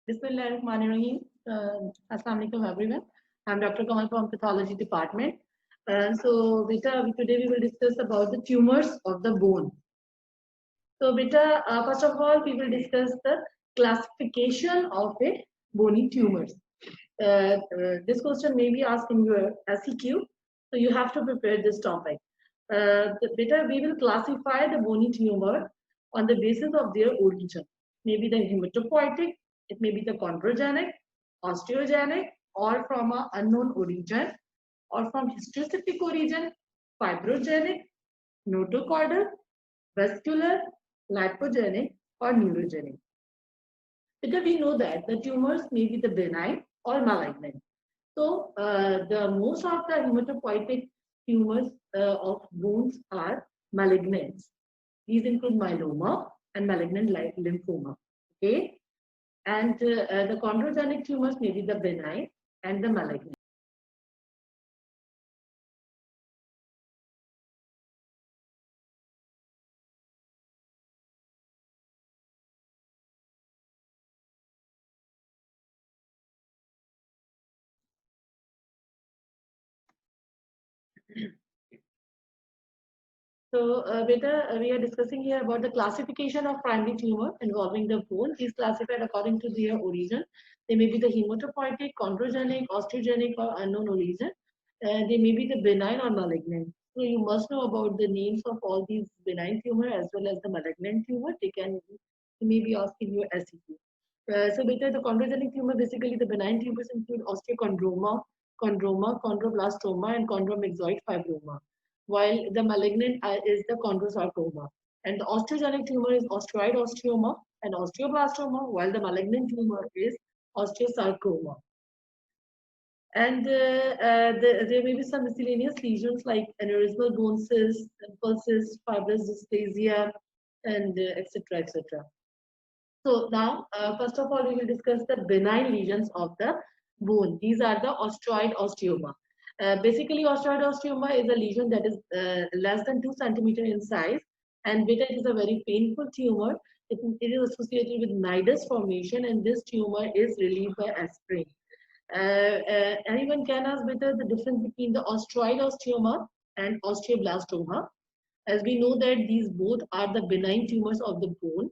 Bismillahirrahmanirrahim. Assalamu alaikum everyone. I'm Dr. Kamal from Pathology Department. Today we will discuss about the tumors of the bone. So, beta, first of all, we will discuss the classification of a bony tumors. This question may be asked in your SEQ, so you have to prepare this topic. We will classify the bony tumor on the basis of their origin. Maybe the hematopoietic, it may be the chondrogenic, osteogenic, or from an unknown origin, or from histocytic origin, fibrogenic, notochordal, vascular, lipogenic, or neurogenic. Because we know that the tumors may be the benign or malignant. So the most of the hematopoietic tumors of bones are malignant. These include myeloma and malignant lymphoma. Okay, and the chondrogenic tumors may be the benign and the malignant. So, we are discussing here about the classification of primary tumor involving the bone is classified according to their origin. They may be the hematopoietic, chondrogenic, osteogenic, or unknown origin. They may be the benign or malignant. So, you must know about the names of all these benign tumor as well as the malignant tumor. They may be asking you SEQ. The chondrogenic tumor, basically the benign tumors include osteochondroma, chondroblastoma, and chondromyxoid fibroma, while the malignant is the chondrosarcoma. And the osteogenic tumor is osteoid osteoma and osteoblastoma, while the malignant tumor is osteosarcoma. And there may be some miscellaneous lesions like aneurysmal bone cysts, impulses, fibrous dysplasia, and etc. etc. So now, first of all, we will discuss the benign lesions of the bone. These are the osteoid osteoma. Basically, osteoid osteoma is a lesion that is less than 2 centimeter in size, and it is a very painful tumor. It is associated with nidus formation, and this tumor is relieved by aspirin. Anyone can ask whether the difference between the osteoid osteoma and osteoblastoma. As we know that these both are the benign tumors of the bone.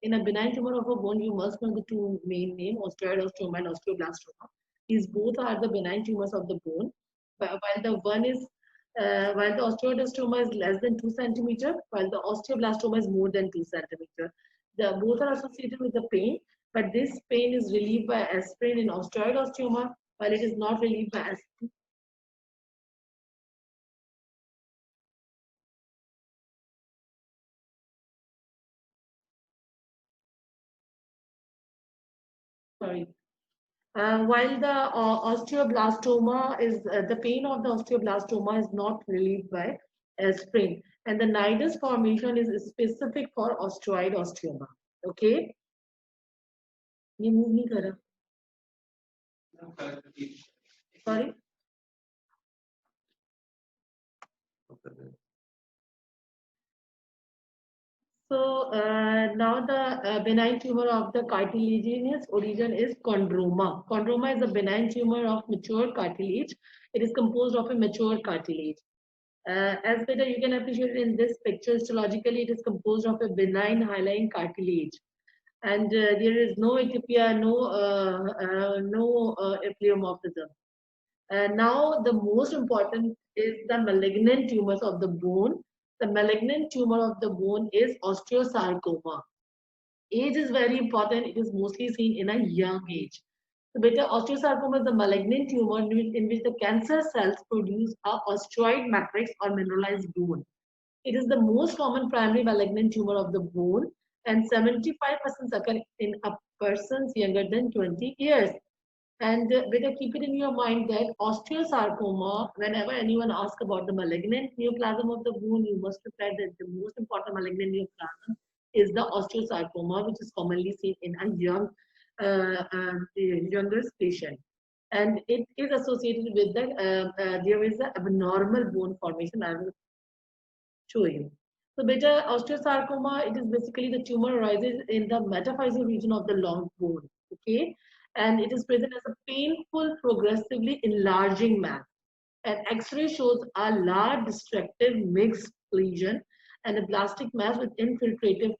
In a benign tumor of a bone, you must know the two main names, osteoid osteoma and osteoblastoma. These both are the benign tumors of the bone. While the osteoid osteoma is less than 2 centimeter, while the osteoblastoma is more than 2 centimeter. Both are associated with the pain, but this pain is relieved by aspirin in osteoid osteoma, while it is not relieved by aspirin. Sorry. While the osteoblastoma is the pain of the osteoblastoma is not relieved by aspirin, and the nidus formation is specific for osteoid osteoma. Okay. ये move नहीं कर रहा. Sorry. So now the benign tumor of the cartilaginous origin is chondroma. Chondroma is a benign tumor of mature cartilage. It is composed of a mature cartilage. As better you can appreciate in this picture, histologically it is composed of a benign hyaline cartilage. And there is no atypia, no pleomorphism. Now the most important is the malignant tumors of the bone. The malignant tumor of the bone is osteosarcoma. Age is very important. It is mostly seen in a young age. So, osteosarcoma is the malignant tumor in which the cancer cells produce a osteoid matrix or mineralized bone. It is the most common primary malignant tumor of the bone, and 75% occur in a persons younger than 20 years. And better keep it in your mind that osteosarcoma, whenever anyone asks about the malignant neoplasm of the bone, you must prepare that the most important malignant neoplasm is the osteosarcoma, which is commonly seen in a younger patient. And it is associated with the, there is an abnormal bone formation. I will show you. So beta osteosarcoma, it is basically the tumor arises in the metaphyseal region of the long bone. Okay, and it is present as a painful, progressively enlarging mass. An X-ray shows a large destructive mixed lesion and a blastic mass with infiltrative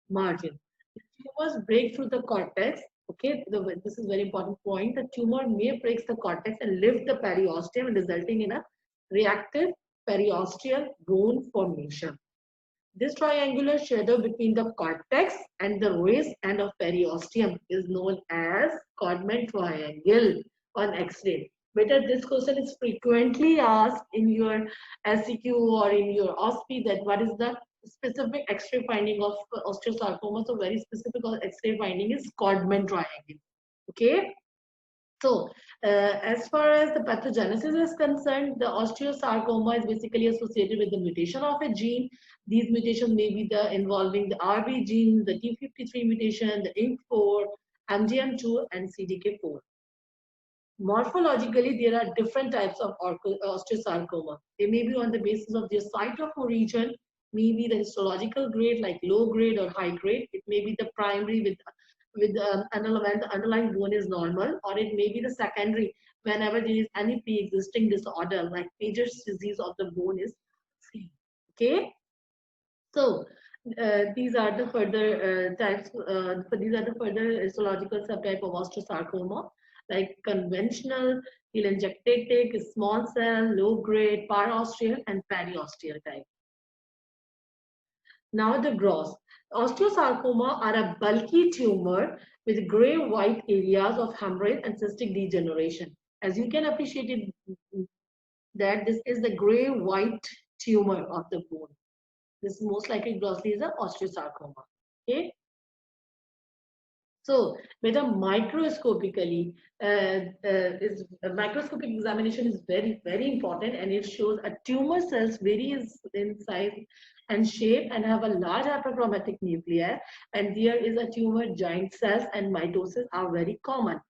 margin. The tumors break through the cortex. Okay, this is very important point. The tumor may break the cortex and lift the periosteum, resulting in a reactive periosteal bone formation. This triangular shadow between the cortex and the raised end of periosteum is known as Codman triangle on X-ray. Better, this question is frequently asked in your SCQ or in your OSPE, that what is the specific X-ray finding of osteosarcoma. So very specific X-ray finding is Codman triangle. Okay. So, as far as the pathogenesis is concerned, the osteosarcoma is basically associated with the mutation of a gene. These mutations may be the involving the RB gene, the T53 mutation, the INK4, MGM2, and CDK4. Morphologically, there are different types of osteosarcoma. They may be on the basis of their site of origin, maybe the histological grade like low grade or high grade. It may be the primary with when the underlying bone is normal, or it may be the secondary whenever there is any pre-existing disorder like Paget's disease of the bone is seen. Okay, so these are the further types. These are the further histological subtype of osteosarcoma, like conventional, telangiectatic, small cell, low grade, parosteal, and periosteal type. Now the gross. Osteosarcoma are a bulky tumor with gray-white areas of hemorrhage and cystic degeneration. As you can appreciate it, that this is the gray-white tumor of the bone. This most likely grossly is an osteosarcoma. Okay. So, whether microscopically, microscopic examination is very important, and it shows a tumor cells varies in size and shape and have a large hyperchromatic nuclei, and there is a tumor giant cells and mitosis are very common.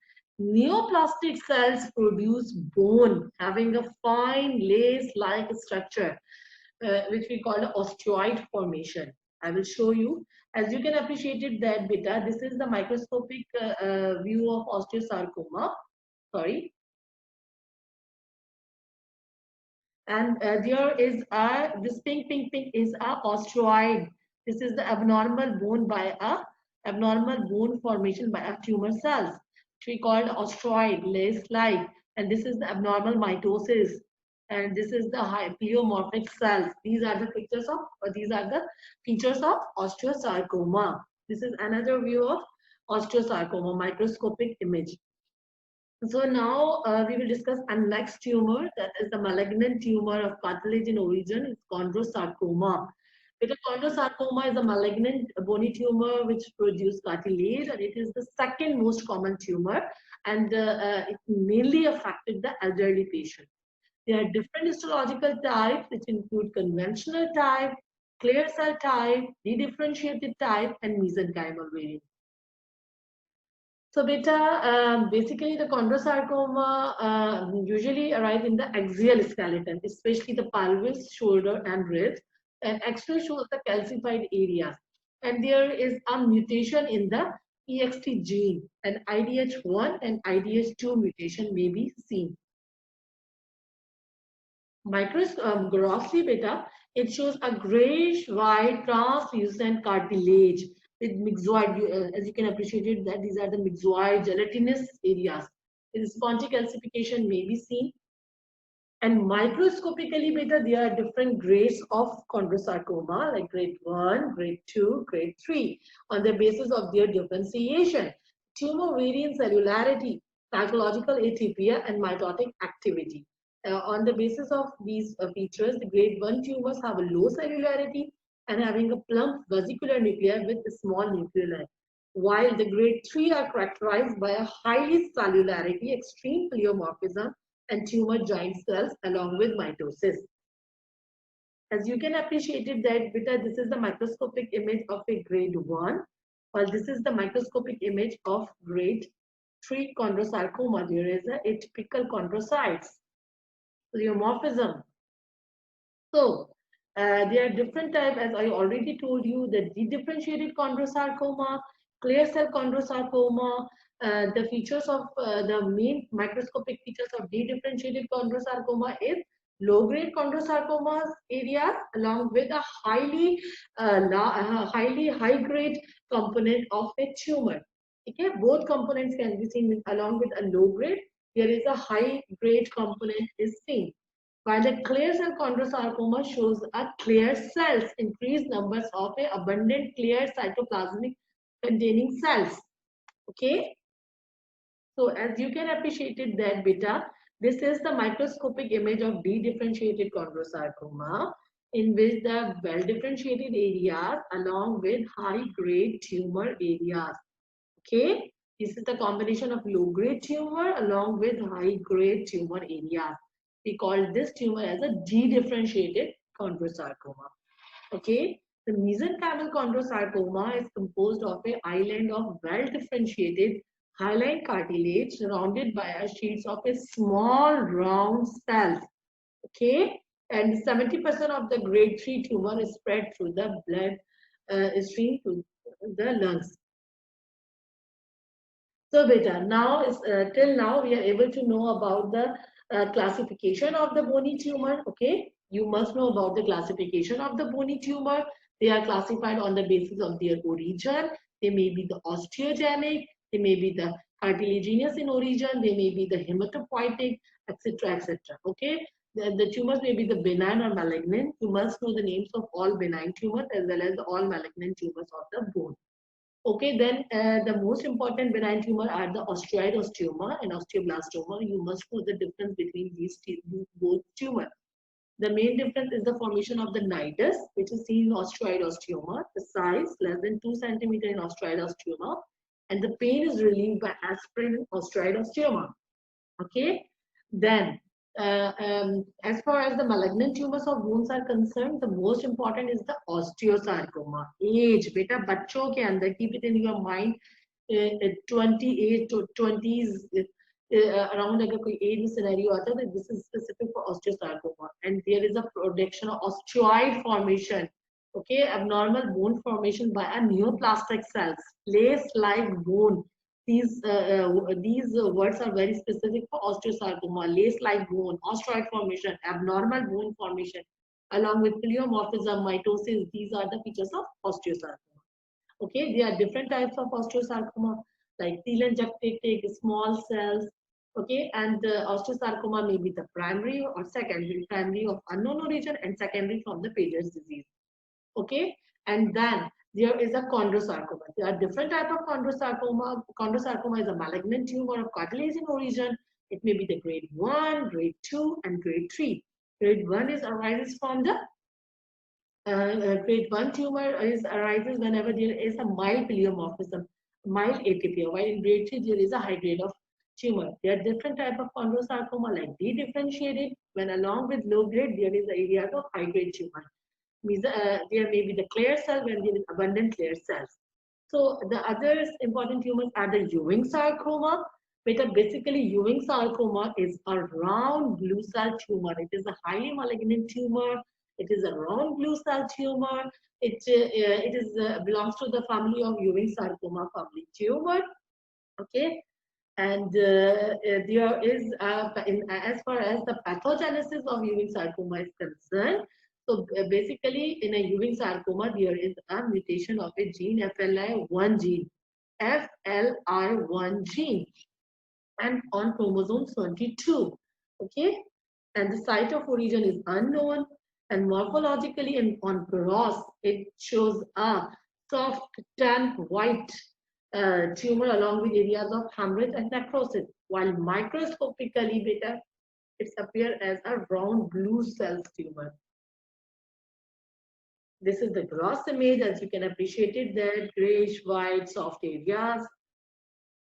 Neoplastic cells produce bone having a fine lace-like structure, which we call osteoid formation. I will show you. As you can appreciate it that beta, this is the microscopic view of osteosarcoma. Sorry. And there is this pink is a osteoid. This is the abnormal bone formation by a tumor cells, which we called osteoid, lace-like. And this is the abnormal mitosis. And this is the pleomorphic cells. These are the features of osteosarcoma. This is another view of osteosarcoma, microscopic image. So now we will discuss a next tumor, that is the malignant tumor of cartilage in origin. It's chondrosarcoma. Because chondrosarcoma is a malignant bony tumor which produces cartilage, and it is the second most common tumor, and it mainly affected the elderly patient. There are different histological types, which include conventional type, clear cell type, dedifferentiated type, and mesenchymal variant. So beta, basically the chondrosarcoma usually arise in the axial skeleton, especially the pelvis, shoulder, and ribs. And X-ray shows the calcified areas. And there is a mutation in the EXT gene, and IDH1 and IDH2 mutation may be seen. Grossly beta, it shows a grayish white translucent cartilage with myxoid, as you can appreciate it, that these are the myxoid gelatinous areas. Spongy calcification may be seen. And microscopically beta, there are different grades of chondrosarcoma, like grade 1, grade 2, grade 3, on the basis of their differentiation. Tumor vary in cellularity, pathological atypia, and mitotic activity. On the basis of these features, the grade 1 tumors have a low cellularity and having a plump vesicular nuclei with a small nucleoli, while the grade 3 are characterized by a highly cellularity, extreme pleomorphism, and tumor giant cells along with mitosis. As you can appreciate it that beta, this is the microscopic image of a grade 1, while this is the microscopic image of grade 3 chondrosarcoma. There is a atypical chondrocytes, pleomorphism. So there are different types, as I already told you, the dedifferentiated chondrosarcoma, clear cell chondrosarcoma. The features of the main microscopic features of dedifferentiated chondrosarcoma is low-grade chondrosarcoma areas along with a highly high-grade component of a tumor. Okay, both components can be seen along with a low-grade. There is a high-grade component is seen. While the clear cell chondrosarcoma shows a clear cells, increased numbers of a abundant clear cytoplasmic containing cells. Okay, so as you can appreciate it that beta, this is the microscopic image of dedifferentiated chondrosarcoma in which the well differentiated areas along with high grade tumor areas. Okay, this is the combination of low grade tumor along with high grade tumor areas. We call this tumor as a dedifferentiated chondrosarcoma. Okay, the mesenchymal chondrosarcoma is composed of an island of well-differentiated hyaline cartilage surrounded by a sheets of a small round cells. Okay, and 70% of the grade 3 tumor is spread through the blood stream to the lungs. So beta, now is till now we are able to know about the classification of the bony tumor. Okay, you must know about the classification of the bony tumor. They are classified on the basis of their origin. They may be the osteogenic, they may be the cartilaginous in origin, they may be the hematopoietic, etc., etc. Okay, the tumors may be the benign or malignant. You must know the names of all benign tumors as well as all malignant tumors of the bone. Okay, then the most important benign tumor are the osteoid osteoma and osteoblastoma. You must know the difference between these both tumors. The main difference is the formation of the nidus, which is seen in osteoid osteoma. The size less than 2 centimeter in osteoid osteoma, and the pain is relieved by aspirin in osteoid osteoma. Okay, then as far as the malignant tumors of bones are concerned, the most important is the osteosarcoma. Age, beta, बच्चों के अंदर, keep it in your mind. 28 to 20s, around अगर कोई age scenario आता है, this is specific for osteosarcoma, and there is a production of osteoid formation. Okay, abnormal bone formation by a neoplastic cells, lace-like bone. These words are very specific for osteosarcoma, lace-like bone, osteoid formation, abnormal bone formation, along with pleomorphism, mitosis. These are the features of osteosarcoma. Okay, there are different types of osteosarcoma, like telangiectatic, small cells. Okay, and osteosarcoma may be the primary or secondary, primary of unknown origin and secondary from the Paget's disease. Okay, and then there is a chondrosarcoma. There are different type of chondrosarcoma. Chondrosarcoma is a malignant tumor of cartilage in origin. It may be the grade 1, grade 2, and grade 3. Grade 1 arises from the grade 1 tumor arises whenever there is a mild pleomorphism, mild atypia, while in grade 3 there is a high grade of tumor. There are different type of chondrosarcoma like dedifferentiated, when along with low grade there is areas of high grade tumor. There may be the clear cell when there is abundant clear cells. So the other important tumors are the Ewing sarcoma, because basically Ewing sarcoma is a round blue cell tumor. It is a highly malignant tumor. It is a round blue cell tumor. It belongs to the family of Ewing sarcoma family tumor. Okay, and there is as far as the pathogenesis of Ewing sarcoma is concerned. So basically, in a Ewing sarcoma, there is a mutation of a gene, FLI1 gene, FLI1 gene, and on chromosome 22. Okay, and the site of origin is unknown, and morphologically and on gross, it shows a soft tan white tumor along with areas of hemorrhage and necrosis, while microscopically, beta, it appears as a round blue cell tumor. This is the gross image, as you can appreciate it there, grayish white soft areas.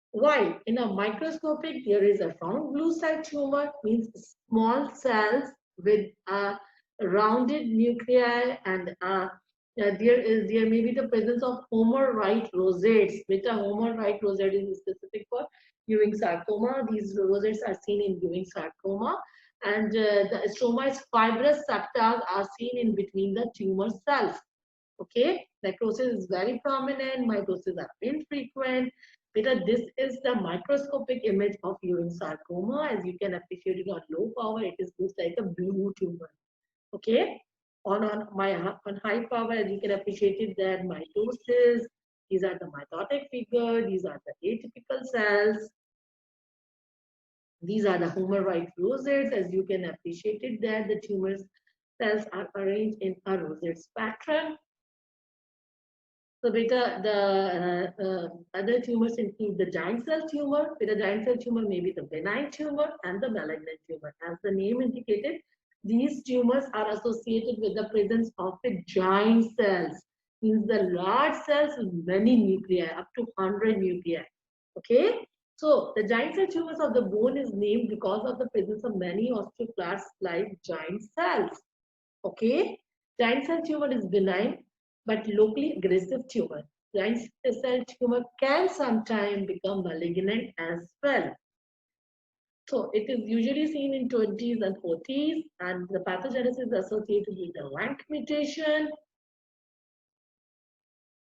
While in a microscopic, there is a round blue cell tumor, means small cells with a rounded nuclei, and there may be the presence of Homer-Wright rosettes. Beta Homer-Wright rosette is specific for Ewing sarcoma. These rosettes are seen in Ewing sarcoma. And the stroma is fibrous septa are seen in between the tumor cells. Okay, necrosis is very prominent, mitosis are infrequent. Because this is the microscopic image of urine sarcoma. As you can appreciate it on low power, it is looks like a blue tumor. Okay, on high power, as you can appreciate it, that mitosis. These are the mitotic figure. These are the atypical cells. These are the Homer-white rosettes. As you can appreciate it, that the tumor cells are arranged in a rosette pattern. So beta, the other tumors include the giant cell tumor. Beta giant cell tumor may be the benign tumor and the malignant tumor. As the name indicated, these tumors are associated with the presence of the giant cells. Means the large cells with many nuclei, up to 100 nuclei. Okay. So the giant cell tumors of the bone is named because of the presence of many osteoclast-like giant cells. Okay. Giant cell tumor is benign but locally aggressive tumor. Giant cell tumor can sometimes become malignant as well. So it is usually seen in 20s and 40s, and the pathogenesis is associated with the rank mutation.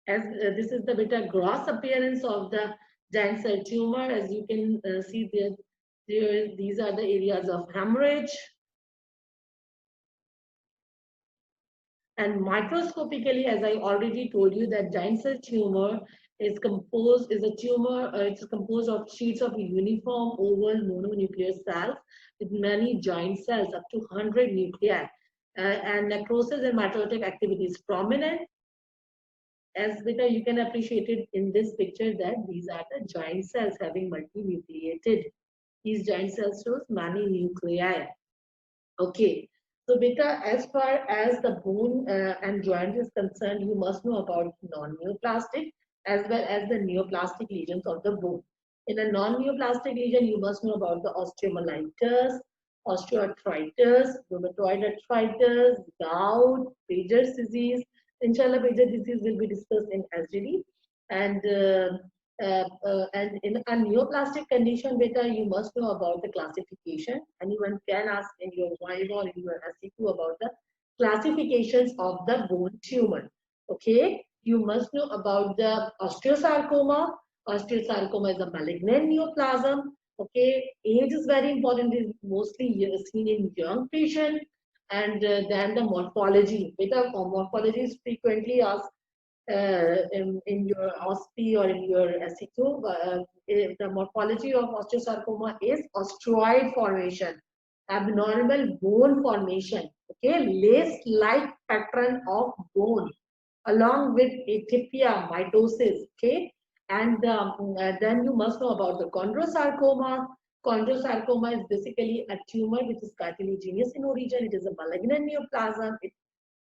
As this is the beta gross appearance of the giant cell tumor, as you can see there, these are the areas of hemorrhage. And microscopically, as I already told you, that giant cell tumor is a tumor, it's composed of sheets of uniform oval mononuclear cells with many giant cells, up to 100 nuclei. And necrosis and mitotic activity is prominent. As beta, you can appreciate it in this picture that these are the giant cells having multinucleated. These giant cells shows many nuclei. Okay. So beta, as far as the bone and joint is concerned, you must know about non-neoplastic as well as the neoplastic lesions of the bone. In a non-neoplastic lesion, you must know about the osteomyelitis, osteoarthritis, rheumatoid arthritis, gout, Paget's disease. Inshallah, Paget's disease will be discussed in SGD. And in a neoplastic condition, beta, you must know about the classification. Anyone can ask in your viva or in your SCQ about the classifications of the bone tumor. Okay, you must know about the osteosarcoma. Osteosarcoma is a malignant neoplasm. Okay, age is very important. It is mostly seen in young patients. And then the morphology. Beta, morphology is frequently asked in your OSPE or in your SEQ, the morphology of osteosarcoma is osteoid formation, abnormal bone formation, okay, lace-like pattern of bone, along with atypia, mitosis, okay, and then you must know about the chondrosarcoma. Chondrosarcoma is basically a tumor which is cartilaginous in origin. It is a malignant neoplasm.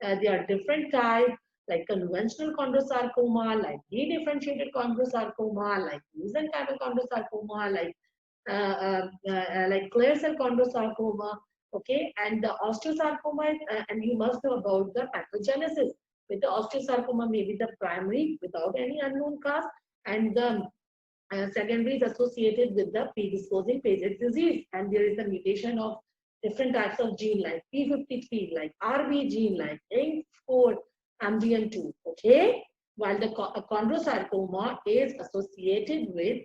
There are different types like conventional chondrosarcoma, like dedifferentiated chondrosarcoma, like mesenchymal chondrosarcoma, like clear cell chondrosarcoma. Okay, and the osteosarcoma, and you must know about the pathogenesis. With the osteosarcoma, maybe the primary without any unknown cause, and the secondary is associated with the predisposing Paget's disease, and there is a mutation of different types of gene like P53, like RB gene, like INK4, MDM2. Okay, while the chondrosarcoma is associated with